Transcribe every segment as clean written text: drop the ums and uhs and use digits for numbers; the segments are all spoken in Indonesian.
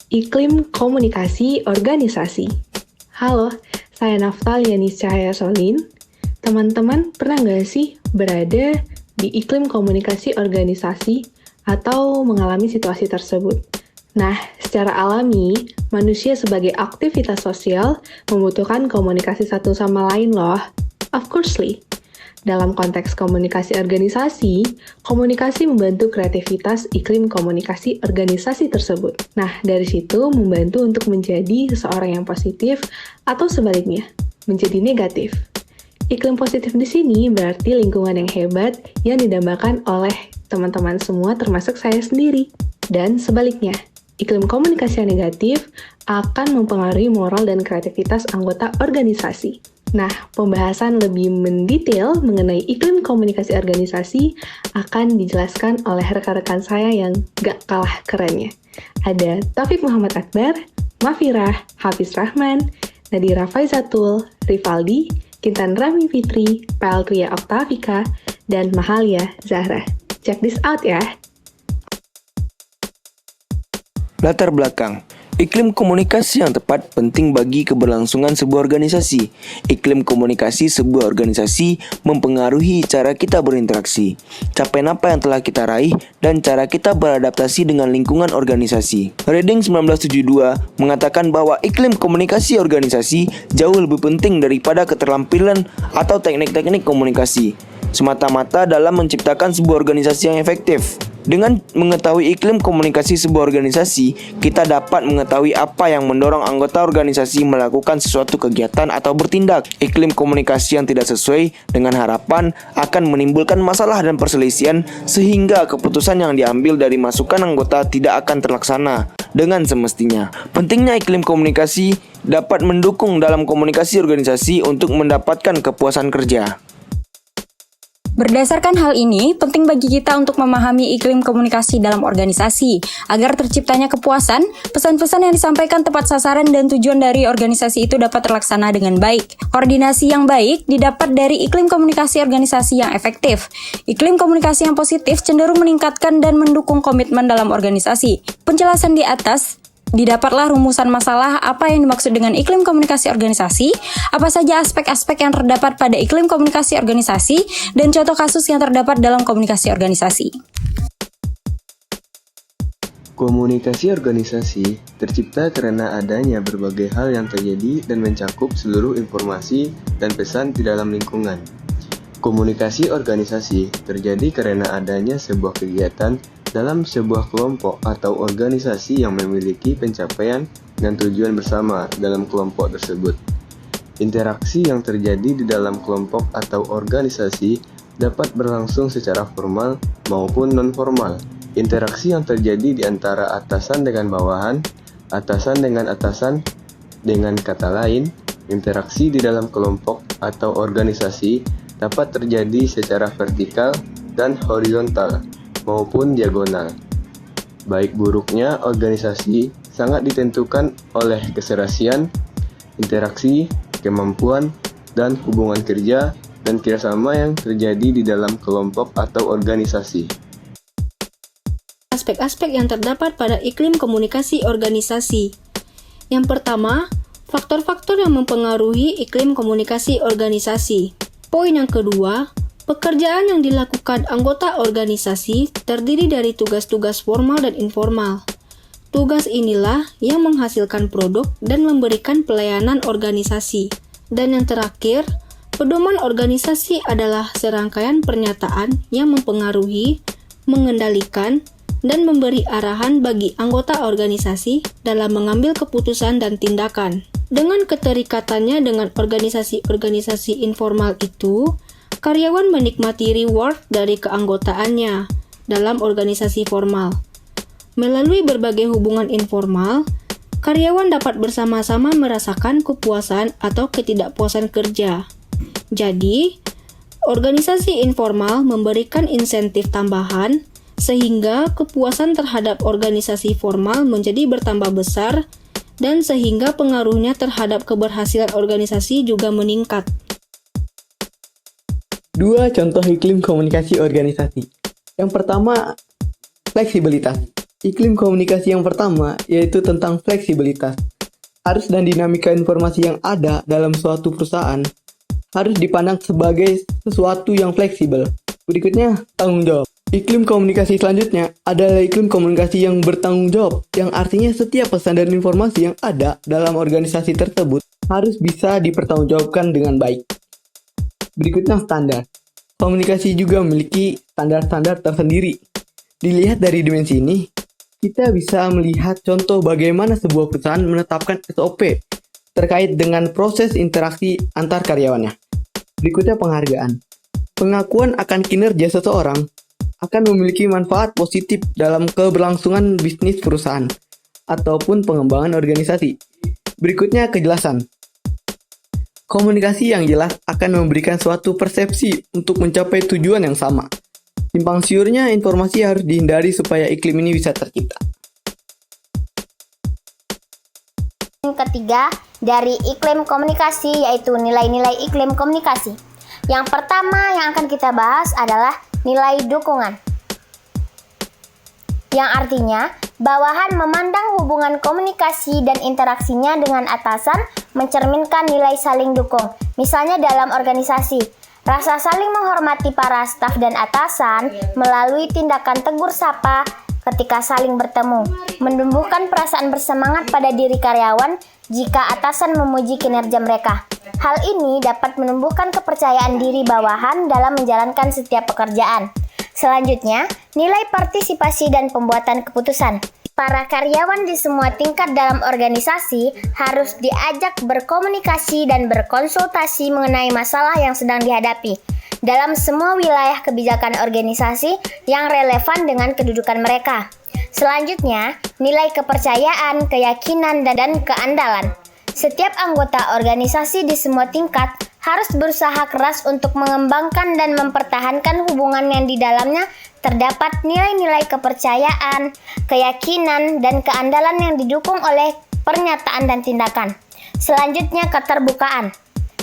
Iklim Komunikasi Organisasi. Halo, saya Naftaliani Cahaya Solin. Teman-teman pernah nggak sih berada di iklim komunikasi organisasi atau mengalami situasi tersebut? Nah, secara alami, manusia sebagai aktivitas sosial membutuhkan komunikasi satu sama lain loh. Of course-ly. Dalam konteks komunikasi organisasi, komunikasi membantu kreativitas iklim komunikasi organisasi tersebut. Nah, dari situ membantu untuk menjadi seseorang yang positif atau sebaliknya, menjadi negatif. Iklim positif di sini berarti lingkungan yang hebat yang didambakan oleh teman-teman semua termasuk saya sendiri. Dan sebaliknya, iklim komunikasi yang negatif akan mempengaruhi moral dan kreativitas anggota organisasi. Nah, pembahasan lebih mendetail mengenai iklim komunikasi organisasi akan dijelaskan oleh rekan-rekan saya yang gak kalah kerennya. Ada Taufik Muhammad Akbar, Mafirah, Hafiz Rahman, Nadira Faizatul, Rivaldi, Kintan Rami Fitri, Peltria Oktavika, dan Mahalia Zahra. Check this out ya! Latar belakang. Iklim komunikasi yang tepat penting bagi keberlangsungan sebuah organisasi. Iklim komunikasi sebuah organisasi mempengaruhi cara kita berinteraksi, capaian apa yang telah kita raih, dan cara kita beradaptasi dengan lingkungan organisasi. Reading 1972 mengatakan bahwa iklim komunikasi organisasi jauh lebih penting daripada keterampilan atau teknik-teknik komunikasi, semata-mata dalam menciptakan sebuah organisasi yang efektif. Dengan mengetahui iklim komunikasi sebuah organisasi, kita dapat mengetahui apa yang mendorong anggota organisasi melakukan sesuatu kegiatan atau bertindak. Iklim komunikasi yang tidak sesuai dengan harapan akan menimbulkan masalah dan perselisihan, sehingga keputusan yang diambil dari masukan anggota tidak akan terlaksana dengan semestinya. Pentingnya iklim komunikasi dapat mendukung dalam komunikasi organisasi untuk mendapatkan kepuasan kerja. Berdasarkan hal ini, penting bagi kita untuk memahami iklim komunikasi dalam organisasi, agar terciptanya kepuasan, pesan-pesan yang disampaikan tepat sasaran dan tujuan dari organisasi itu dapat terlaksana dengan baik. Koordinasi yang baik didapat dari iklim komunikasi organisasi yang efektif. Iklim komunikasi yang positif cenderung meningkatkan dan mendukung komitmen dalam organisasi. Penjelasan di atas didapatlah rumusan masalah apa yang dimaksud dengan iklim komunikasi organisasi, apa saja aspek-aspek yang terdapat pada iklim komunikasi organisasi, dan contoh kasus yang terdapat dalam komunikasi organisasi. Komunikasi organisasi tercipta karena adanya berbagai hal yang terjadi dan mencakup seluruh informasi dan pesan di dalam lingkungan. Komunikasi organisasi terjadi karena adanya sebuah kegiatan dalam sebuah kelompok atau organisasi yang memiliki pencapaian dan tujuan bersama dalam kelompok tersebut. Interaksi yang terjadi di dalam kelompok atau organisasi dapat berlangsung secara formal maupun non-formal. Interaksi yang terjadi di antara atasan dengan bawahan, atasan dengan atasan, dengan kata lain, interaksi di dalam kelompok atau organisasi dapat terjadi secara vertikal dan horizontal maupun diagonal. Baik buruknya organisasi sangat ditentukan oleh keserasian, interaksi, kemampuan, dan hubungan kerja dan kerjasama yang terjadi di dalam kelompok atau organisasi. Aspek-aspek yang terdapat pada iklim komunikasi organisasi. Yang pertama, faktor-faktor yang mempengaruhi iklim komunikasi organisasi. Poin yang kedua, pekerjaan yang dilakukan anggota organisasi terdiri dari tugas-tugas formal dan informal. Tugas inilah yang menghasilkan produk dan memberikan pelayanan organisasi. Dan yang terakhir, pedoman organisasi adalah serangkaian pernyataan yang mempengaruhi, mengendalikan, dan memberi arahan bagi anggota organisasi dalam mengambil keputusan dan tindakan. Dengan keterikatannya dengan organisasi-organisasi informal itu, karyawan menikmati reward dari keanggotaannya dalam organisasi formal. Melalui berbagai hubungan informal, karyawan dapat bersama-sama merasakan kepuasan atau ketidakpuasan kerja. Jadi, organisasi informal memberikan insentif tambahan sehingga kepuasan terhadap organisasi formal menjadi bertambah besar dan sehingga pengaruhnya terhadap keberhasilan organisasi juga meningkat. 2 contoh iklim komunikasi organisasi. Yang pertama, fleksibilitas. Iklim komunikasi yang pertama yaitu tentang fleksibilitas. Arus dan dinamika informasi yang ada dalam suatu perusahaan harus dipandang sebagai sesuatu yang fleksibel. Berikutnya, tanggung jawab. Iklim komunikasi selanjutnya adalah iklim komunikasi yang bertanggung jawab, yang artinya setiap pesan dan informasi yang ada dalam organisasi tersebut harus bisa dipertanggungjawabkan dengan baik. Berikutnya, standar. Komunikasi juga memiliki standar-standar tersendiri. Dilihat dari dimensi ini, kita bisa melihat contoh bagaimana sebuah perusahaan menetapkan SOP terkait dengan proses interaksi antar karyawannya. Berikutnya, penghargaan. Pengakuan akan kinerja seseorang akan memiliki manfaat positif dalam keberlangsungan bisnis perusahaan ataupun pengembangan organisasi. Berikutnya, kejelasan. Komunikasi yang jelas akan memberikan suatu persepsi untuk mencapai tujuan yang sama. Simpang siurnya informasi harus dihindari supaya iklim ini bisa tercipta. Yang ketiga, dari iklim komunikasi yaitu nilai-nilai iklim komunikasi. Yang pertama yang akan kita bahas adalah nilai dukungan. Yang artinya, bawahan memandang hubungan komunikasi dan interaksinya dengan atasan mencerminkan nilai saling dukung. Misalnya dalam organisasi, rasa saling menghormati para staf dan atasan melalui tindakan tegur sapa ketika saling bertemu, menumbuhkan perasaan bersemangat pada diri karyawan jika atasan memuji kinerja mereka. Hal ini dapat menumbuhkan kepercayaan diri bawahan dalam menjalankan setiap pekerjaan. Selanjutnya, nilai partisipasi dan pembuatan keputusan. Para karyawan di semua tingkat dalam organisasi harus diajak berkomunikasi dan berkonsultasi mengenai masalah yang sedang dihadapi dalam semua wilayah kebijakan organisasi yang relevan dengan kedudukan mereka. Selanjutnya, nilai kepercayaan, keyakinan, dan keandalan. Setiap anggota organisasi di semua tingkat harus berusaha keras untuk mengembangkan dan mempertahankan hubungan yang di dalamnya terdapat nilai-nilai kepercayaan, keyakinan, dan keandalan yang didukung oleh pernyataan dan tindakan. Selanjutnya, keterbukaan.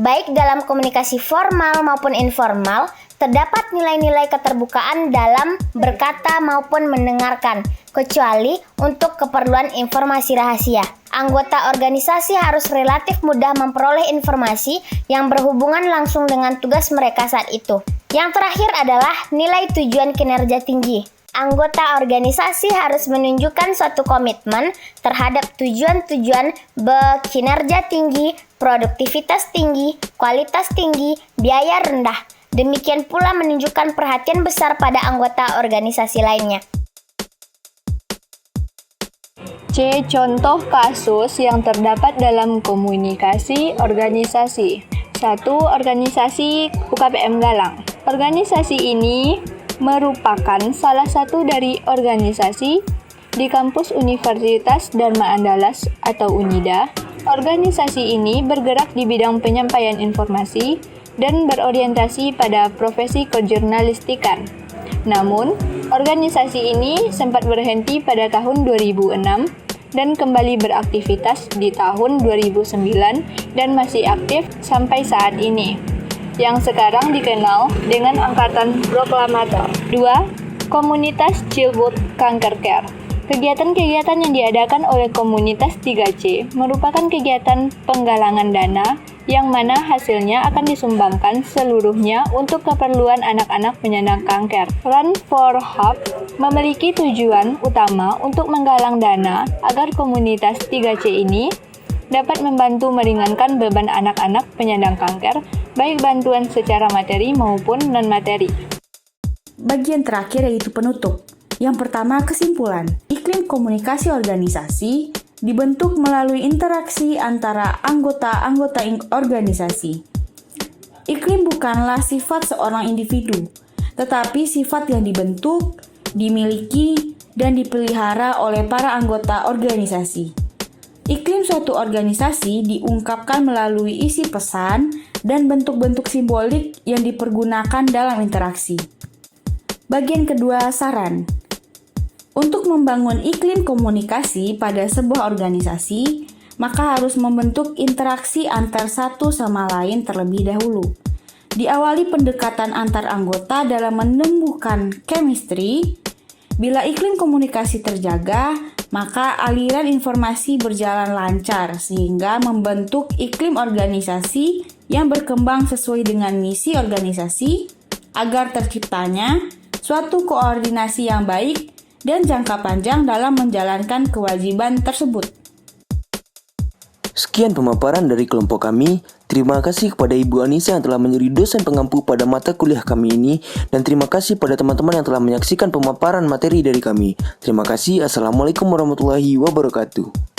Baik dalam komunikasi formal maupun informal, terdapat nilai-nilai keterbukaan dalam berkata maupun mendengarkan, kecuali untuk keperluan informasi rahasia. Anggota organisasi harus relatif mudah memperoleh informasi yang berhubungan langsung dengan tugas mereka saat itu. Yang terakhir adalah nilai tujuan kinerja tinggi. Anggota organisasi harus menunjukkan suatu komitmen terhadap tujuan-tujuan berkinerja tinggi, produktivitas tinggi, kualitas tinggi, biaya rendah. Demikian pula menunjukkan perhatian besar pada anggota organisasi lainnya. C. Contoh kasus yang terdapat dalam komunikasi organisasi. 1. Organisasi UKPM Galang. Organisasi ini merupakan salah satu dari organisasi di kampus Universitas Dharma Andalas atau UNIDA. Organisasi ini bergerak di bidang penyampaian informasi dan berorientasi pada profesi kejurnalistikan. Namun, organisasi ini sempat berhenti pada tahun 2006 dan kembali beraktivitas di tahun 2009 dan masih aktif sampai saat ini, yang sekarang dikenal dengan Angkatan Proklamator. 2. Komunitas Childhood Cancer Care. Kegiatan-kegiatan yang diadakan oleh komunitas 3C merupakan kegiatan penggalangan dana yang mana hasilnya akan disumbangkan seluruhnya untuk keperluan anak-anak penyandang kanker. Run for Hope memiliki tujuan utama untuk menggalang dana agar komunitas 3C ini dapat membantu meringankan beban anak-anak penyandang kanker, baik bantuan secara materi maupun non-materi. Bagian terakhir yaitu penutup. Yang pertama, kesimpulan. Iklim komunikasi organisasi dibentuk melalui interaksi antara anggota-anggota organisasi. Iklim bukanlah sifat seorang individu, tetapi sifat yang dibentuk, dimiliki, dan dipelihara oleh para anggota organisasi. Iklim suatu organisasi diungkapkan melalui isi pesan dan bentuk-bentuk simbolik yang dipergunakan dalam interaksi. Bagian kedua, saran. Untuk membangun iklim komunikasi pada sebuah organisasi, maka harus membentuk interaksi antar satu sama lain terlebih dahulu. Diawali pendekatan antar anggota dalam menumbuhkan chemistry Bila iklim komunikasi terjaga, maka aliran informasi berjalan lancar sehingga membentuk iklim organisasi yang berkembang sesuai dengan misi organisasi agar terciptanya suatu koordinasi yang baik dan jangka panjang dalam menjalankan kewajiban tersebut. Sekian pemaparan dari kelompok kami. Terima kasih kepada Ibu Anissa yang telah menjadi dosen pengampu pada mata kuliah kami ini. Dan terima kasih pada teman-teman yang telah menyaksikan pemaparan materi dari kami. Terima kasih. Assalamualaikum warahmatullahi wabarakatuh.